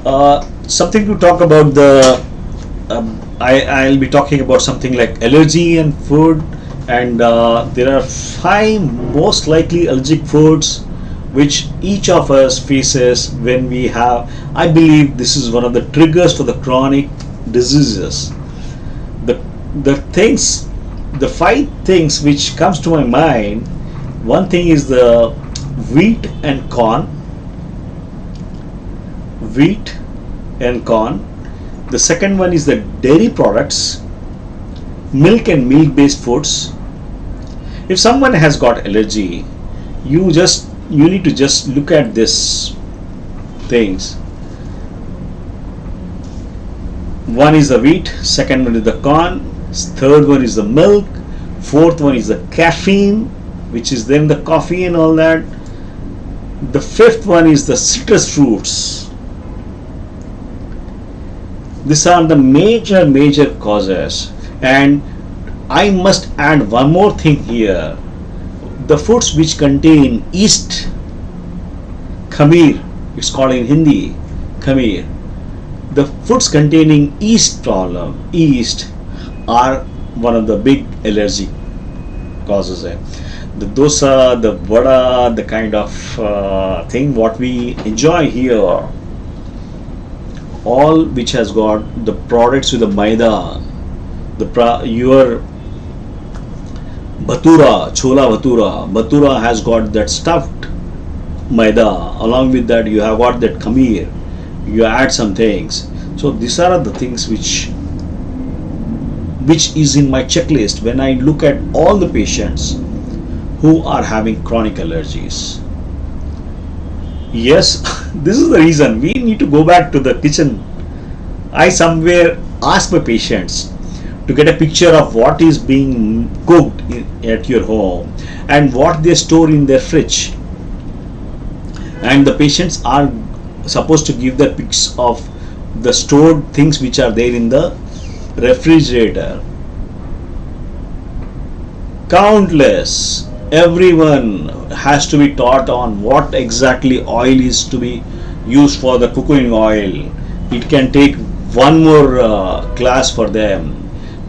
Something to talk about the. I'll be talking about something like allergy and food, and there are five most likely allergic foods which each of us faces when we have. I believe this is one of the triggers for the chronic diseases. The the things, the five things which comes to my mind. One thing is the wheat and corn, wheat and corn. The second one is the dairy products, milk and milk based foods. If someone has got allergy, you need to just look at this things. One is the wheat, second one is the corn, third one is the milk, fourth one is the caffeine, which is then the coffee and all that. The fifth one is the citrus fruits. These are the major causes. And I must add one more thing here. The foods which contain yeast, khamir, it's called in Hindi, khamir. The foods containing yeast are one of the big allergy causes. The dosa, the vada, the kind of thing what we enjoy here, all which has got the products with the maida, your bhatura, chola bhatura has got that stuffed maida. Along with that, you have got that khamir. You add some things. So these are the things which is in my checklist when I look at all the patients who are having chronic allergies. Yes, this is the reason we need to go back to the kitchen. I somewhere ask my patients to get a picture of what is being cooked at your home and what they store in their fridge. And the patients are supposed to give the pics of the stored things which are there in the refrigerator. Countless. Everyone has to be taught on what exactly oil is to be used for the cooking oil. It can take one more class for them.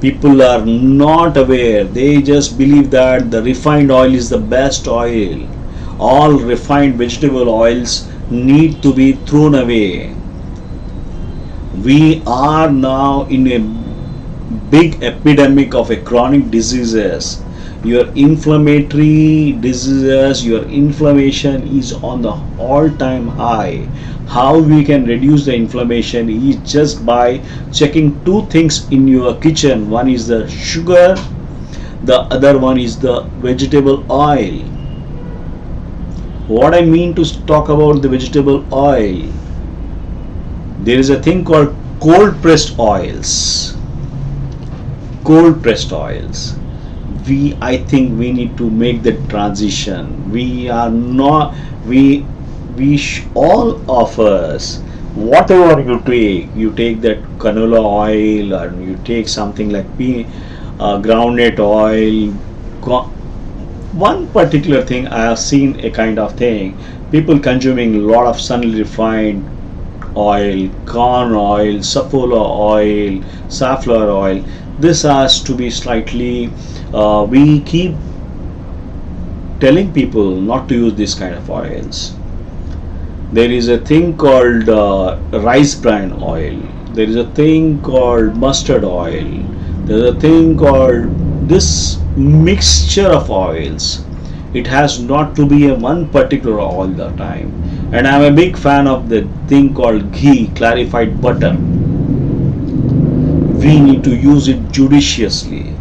People are not aware. They just believe that the refined oil is the best oil. All refined vegetable oils need to be thrown away. We are now in a big epidemic of a chronic diseases. Your inflammatory diseases, your inflammation is on the all-time high. How we can reduce the inflammation is just by checking two things in your kitchen. One is the sugar, the other one is the vegetable oil. What I mean to talk about the vegetable oil, there is a thing called cold pressed oils. Cold pressed oils. I think we need to make the transition. We are not, all of us, whatever you take that canola oil, or you take something like groundnut oil. One particular thing I have seen a kind of thing, people consuming a lot of sun refined oil, corn oil, safflower oil, safflower oil. This has to be slightly, we keep telling people not to use this kind of oils. There is a thing called rice bran oil. There is a thing called mustard oil. There is a thing called this mixture of oils. It has not to be a one particular oil all the time. And I am a big fan of the thing called ghee, clarified butter. We need to use it judiciously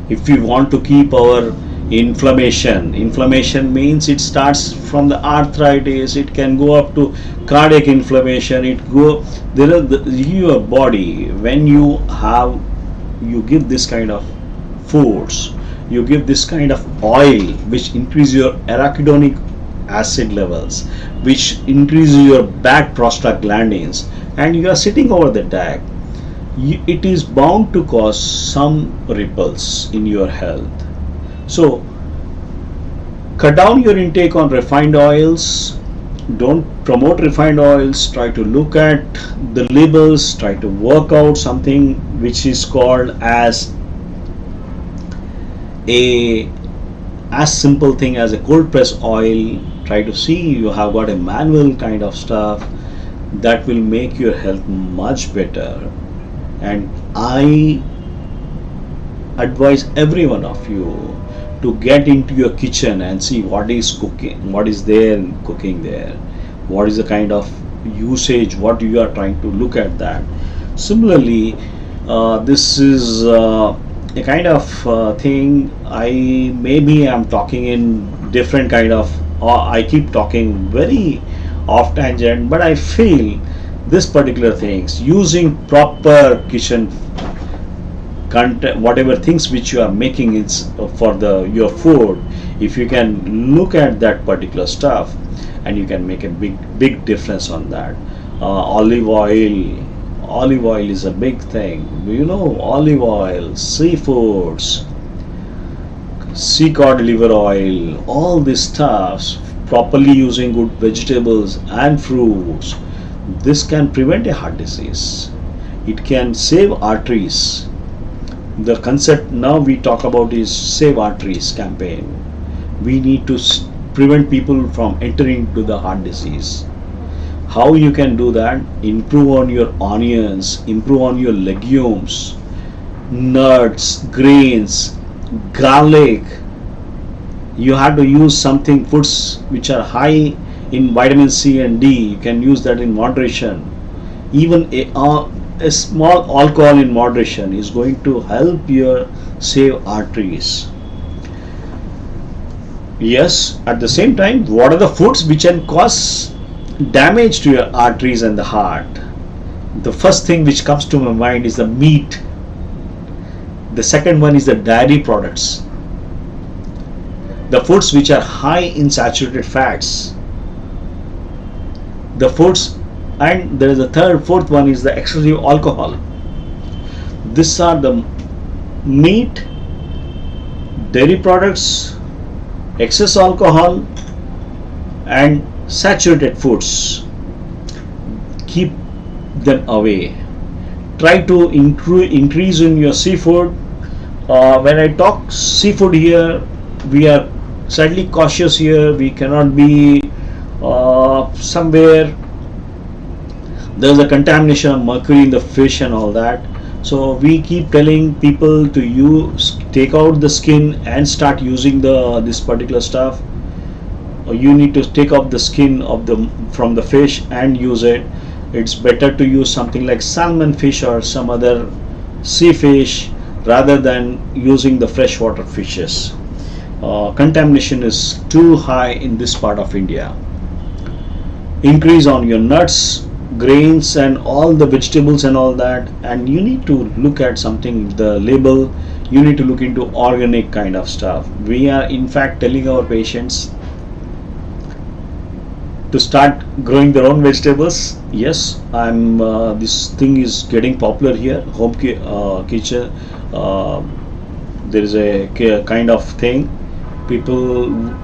if we want to keep our inflammation means it starts from the arthritis, it can go up to cardiac inflammation. Your body, when you give this kind of foods, you give this kind of oil which increase your arachidonic acid levels, which increases your bad prostaglandins, and you are sitting over the deck, it is bound to cause some ripples in your health. So cut down your intake on refined oils, don't promote refined oils. Try to look at the labels, try to work out something which is called a as simple thing as a cold press oil. Try to see you have got a manual kind of stuff that will make your health much better. And I advise every one of you to get into your kitchen and see what is cooking, what is there in cooking there, what is the kind of usage, what you are trying to look at that. Similarly, this is a kind of thing. I maybe I'm talking in different kind of, I keep talking very off tangent, but I feel this particular things using proper kitchen content, whatever things which you are making is for the your food. If you can look at that particular stuff, and you can make a big difference on that. Olive oil is a big thing, olive oil, seafoods, sea cod liver oil, all these stuffs, properly using good vegetables and fruits, this can prevent a heart disease. It can save arteries. The concept now we talk about is Save Arteries campaign. We need to prevent people from entering to the heart disease. How you can do that? Improve on your onions, improve on your legumes, nuts, grains, garlic. You have to use something, foods which are high in vitamin C and D. You can use that in moderation. Even a small alcohol in moderation is going to help your save arteries. Yes, at the same time, what are the foods which can cause damage to your arteries and the heart? The first thing which comes to my mind is the meat. The second one is the dairy products, the foods which are high in saturated fats, the foods, and there is a fourth one is the excessive alcohol. These are the meat, dairy products, excess alcohol, and saturated foods. Keep them away. Try to increase in your seafood. When I talk seafood here, we are slightly cautious here. We cannot be somewhere there's a contamination of mercury in the fish and all that. So we keep telling people to take out the skin and start using this particular stuff. Or you need to take off the skin from the fish and use it. It's better to use something like salmon fish or some other sea fish rather than using the freshwater fishes. Contamination is too high in this part of India. Increase on your nuts, grains, and all the vegetables and all that. And you need to look at something, the label. You need to look into organic kind of stuff. We are in fact telling our patients to start growing their own vegetables. Yes, I'm. This thing is getting popular here. Home kitchen. There is a kind of thing. People,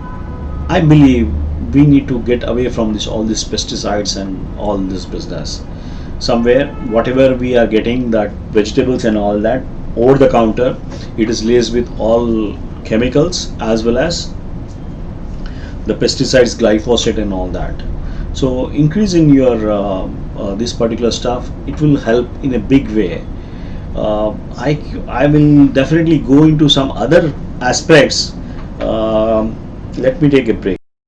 I believe, we need to get away from all these pesticides and all this business. Somewhere, whatever we are getting, that vegetables and all that over the counter, it is laced with all chemicals as well as the pesticides, glyphosate and all that. So increasing your this particular stuff, it will help in a big way. I will definitely go into some other aspects. Let me take a break.